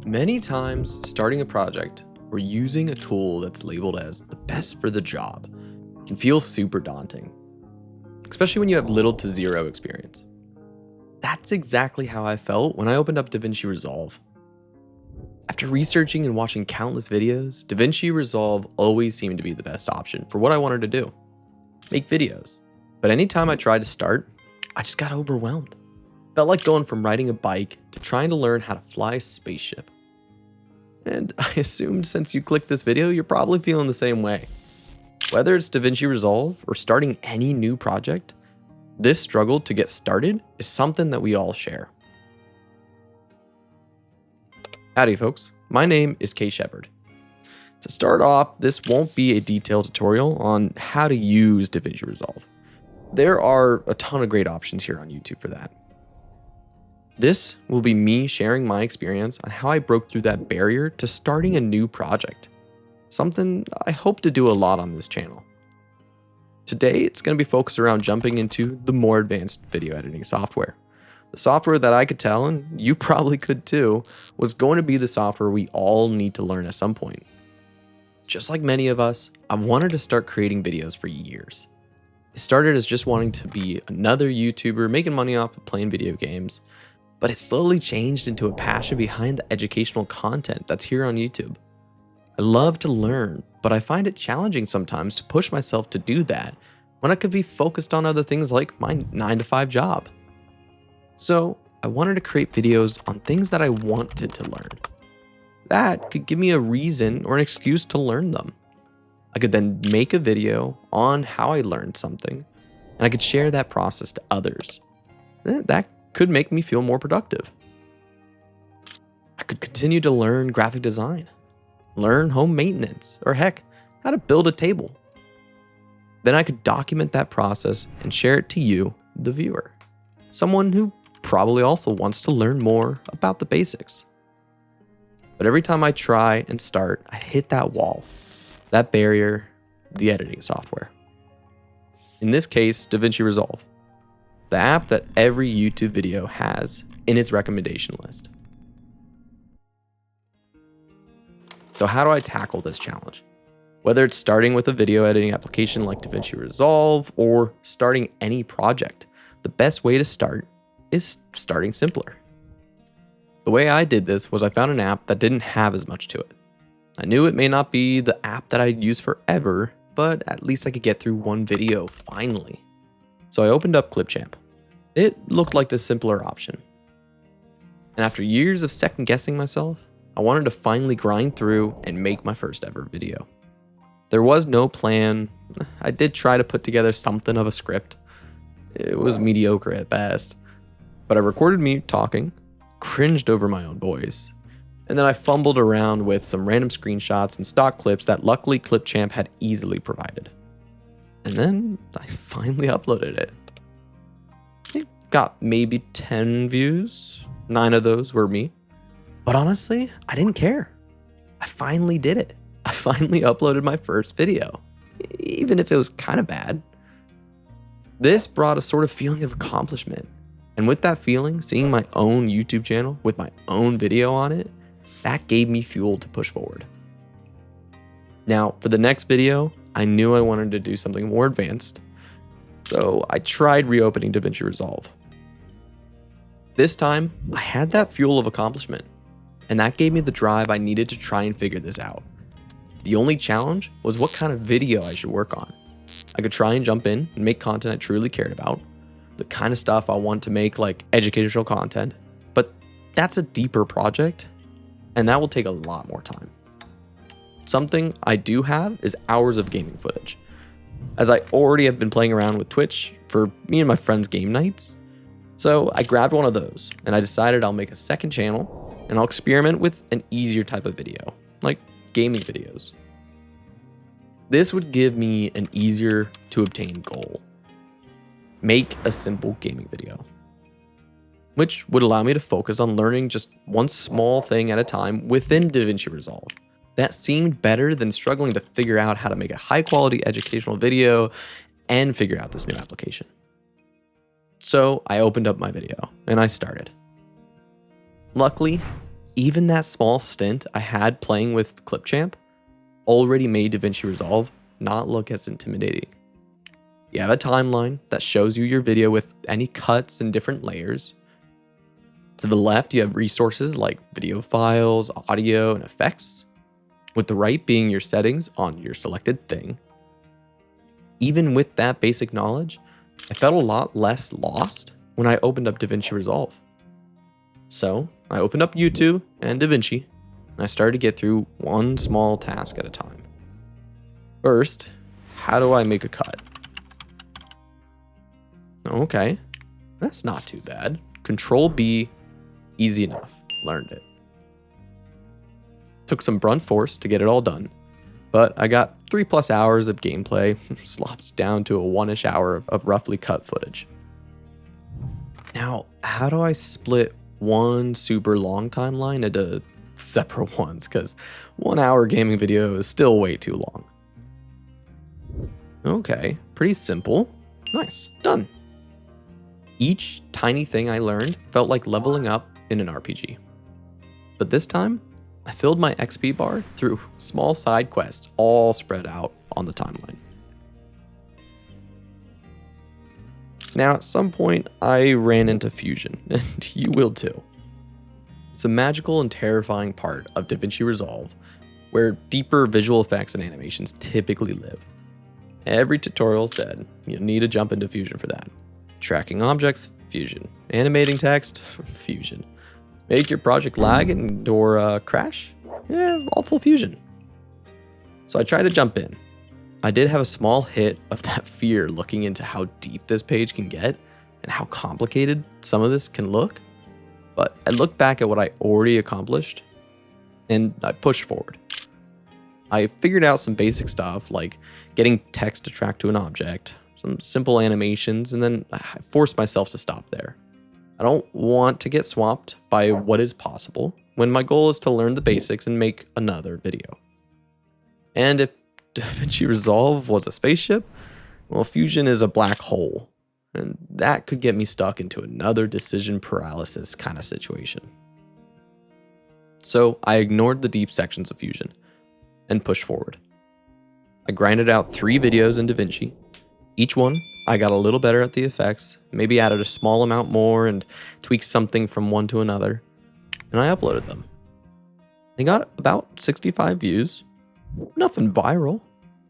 Many times, starting a project or using a tool that's labeled as the best for the job can feel super daunting, especially when you have little to zero experience. That's exactly how I felt when I opened up Davinci Resolve. After researching and watching countless videos, Davinci Resolve always seemed to be the best option for what I wanted to do: make videos. But anytime I tried to start, I just got overwhelmed. Felt like going from riding a bike to trying to learn how to fly a spaceship. And I assumed since you clicked this video, you're probably feeling the same way. Whether it's Davinci Resolve or starting any new project, this struggle to get started is something that we all share. Howdy folks, my name is K.Shepherd. To start off, this won't be a detailed tutorial on how to use Davinci Resolve. There are a ton of great options here on YouTube for that. This will be me sharing my experience on how I broke through that barrier to starting a new project. Something I hope to do a lot on this channel. Today, it's going to be focused around jumping into the more advanced video editing software. The software that I could tell, and you probably could too, was going to be the software we all need to learn at some point. Just like many of us, I've wanted to start creating videos for years. It started as just wanting to be another YouTuber making money off of playing video games, but it slowly changed into a passion behind the educational content that's here on YouTube. I love to learn, but I find it challenging sometimes to push myself to do that when I could be focused on other things like my 9-to-5 job. So I wanted to create videos on things that I wanted to learn. That could give me a reason or an excuse to learn them. I could then make a video on how I learned something, and I could share that process to others. That could make me feel more productive. I could continue to learn graphic design, learn home maintenance, or heck, how to build a table. Then I could document that process and share it to you, the viewer, someone who probably also wants to learn more about the basics. But every time I try and start, I hit that wall, that barrier, the editing software. In this case, Davinci Resolve, the app that every YouTube video has in its recommendation list. So how do I tackle this challenge? Whether it's starting with a video editing application like Davinci Resolve or starting any project, the best way to start is starting simpler. The way I did this was I found an app that didn't have as much to it. I knew it may not be the app that I'd use forever, but at least I could get through one video finally. So I opened up Clipchamp. It looked like the simpler option. And after years of second guessing myself, I wanted to finally grind through and make my first ever video. There was no plan. I did try to put together something of a script. It was mediocre at best. But I recorded me talking, cringed over my own voice, and then I fumbled around with some random screenshots and stock clips that luckily Clipchamp had easily provided. And then I finally uploaded it. It got maybe 10 views. 9 of those were me. But honestly, I didn't care. I finally did it. I finally uploaded my first video, even if it was kind of bad. This brought a sort of feeling of accomplishment. And with that feeling, seeing my own YouTube channel with my own video on it, that gave me fuel to push forward. Now, for the next video, I knew I wanted to do something more advanced, so I tried reopening Davinci Resolve. This time, I had that fuel of accomplishment, and that gave me the drive I needed to try and figure this out. The only challenge was what kind of video I should work on. I could try and jump in and make content I truly cared about, the kind of stuff I want to make like educational content, but that's a deeper project, and that will take a lot more time. Something I do have is hours of gaming footage. As I already have been playing around with Twitch for me and my friends' game nights, so I grabbed one of those and I decided I'll make a second channel and I'll experiment with an easier type of video, like gaming videos. This would give me an easier to obtain goal. Make a simple gaming video, which would allow me to focus on learning just one small thing at a time within Davinci Resolve. That seemed better than struggling to figure out how to make a high quality educational video and figure out this new application. So I opened up my video and I started. Luckily, even that small stint I had playing with Clipchamp already made Davinci Resolve not look as intimidating. You have a timeline that shows you your video with any cuts and different layers. To the left, you have resources like video files, audio, and effects, with the right being your settings on your selected thing. Even with that basic knowledge, I felt a lot less lost when I opened up Davinci Resolve. So I opened up YouTube and Davinci, and I started to get through one small task at a time. First, how do I make a cut? Okay, that's not too bad. Control B, easy enough, learned it. Took some brunt force to get it all done, but I got 3+ hours of gameplay, slops down to a 1-ish hour of roughly cut footage. Now, how do I split one super long timeline into separate ones? Because 1 hour gaming video is still way too long. Okay, pretty simple. Nice, done. Each tiny thing I learned felt like leveling up in an RPG. But this time, I filled my XP bar through small side quests all spread out on the timeline. Now, at some point, I ran into Fusion, and you will too. It's a magical and terrifying part of Davinci Resolve, where deeper visual effects and animations typically live. Every tutorial said you'll need to jump into Fusion for that. Tracking objects, Fusion. Animating text, Fusion. Make your project lag or crash? Yeah, also Fusion. So I tried to jump in. I did have a small hit of that fear looking into how deep this page can get and how complicated some of this can look. But I looked back at what I already accomplished and I pushed forward. I figured out some basic stuff like getting text to track to an object, some simple animations, and then I forced myself to stop there. I don't want to get swamped by what is possible when my goal is to learn the basics and make another video. And if Davinci Resolve was a spaceship, well, Fusion is a black hole, and that could get me stuck into another decision paralysis kind of situation. So I ignored the deep sections of Fusion and pushed forward. I grinded out 3 videos in Davinci. Each one, I got a little better at the effects, maybe added a small amount more and tweaked something from one to another, and I uploaded them. They got about 65 views. Nothing viral,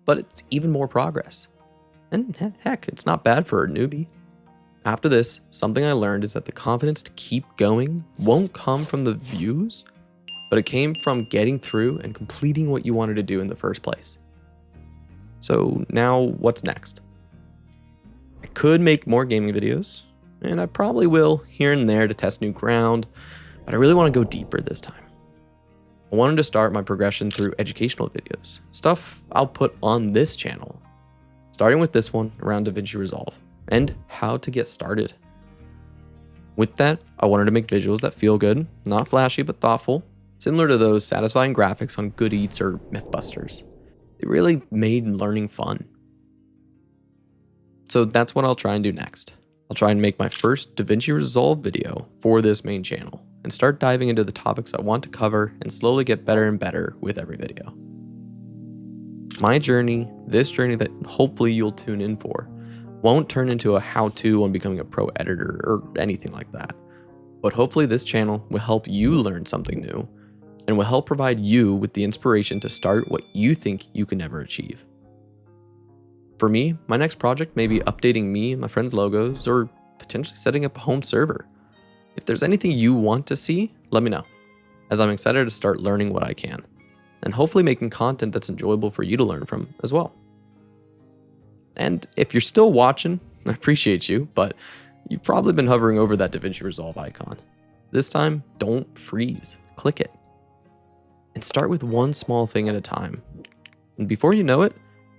but it's even more progress. And heck, it's not bad for a newbie. After this, something I learned is that the confidence to keep going won't come from the views, but it came from getting through and completing what you wanted to do in the first place. So now what's next? I could make more gaming videos, and I probably will here and there to test new ground, but I really want to go deeper this time. I wanted to start my progression through educational videos, stuff I'll put on this channel, starting with this one around Davinci Resolve, and how to get started. With that, I wanted to make visuals that feel good, not flashy but thoughtful, similar to those satisfying graphics on Good Eats or Mythbusters. It really made learning fun. So that's what I'll try and do next. I'll try and make my first Davinci Resolve video for this main channel and start diving into the topics I want to cover and slowly get better and better with every video. My journey, this journey that hopefully you'll tune in for, won't turn into a how-to on becoming a pro editor or anything like that. But hopefully this channel will help you learn something new and will help provide you with the inspiration to start what you think you can never achieve. For me, my next project may be updating me and my friends' logos or potentially setting up a home server. If there's anything you want to see, let me know, as I'm excited to start learning what I can, and hopefully making content that's enjoyable for you to learn from as well. And if you're still watching, I appreciate you, but you've probably been hovering over that Davinci Resolve icon. This time, don't freeze, click it. And start with one small thing at a time. And before you know it,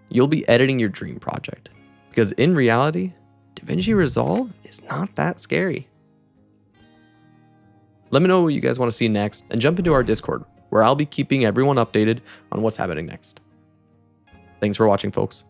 you'll be editing your dream project. Because in reality, Davinci Resolve is not that scary. Let me know what you guys want to see next and jump into our Discord, where I'll be keeping everyone updated on what's happening next. Thanks for watching, folks.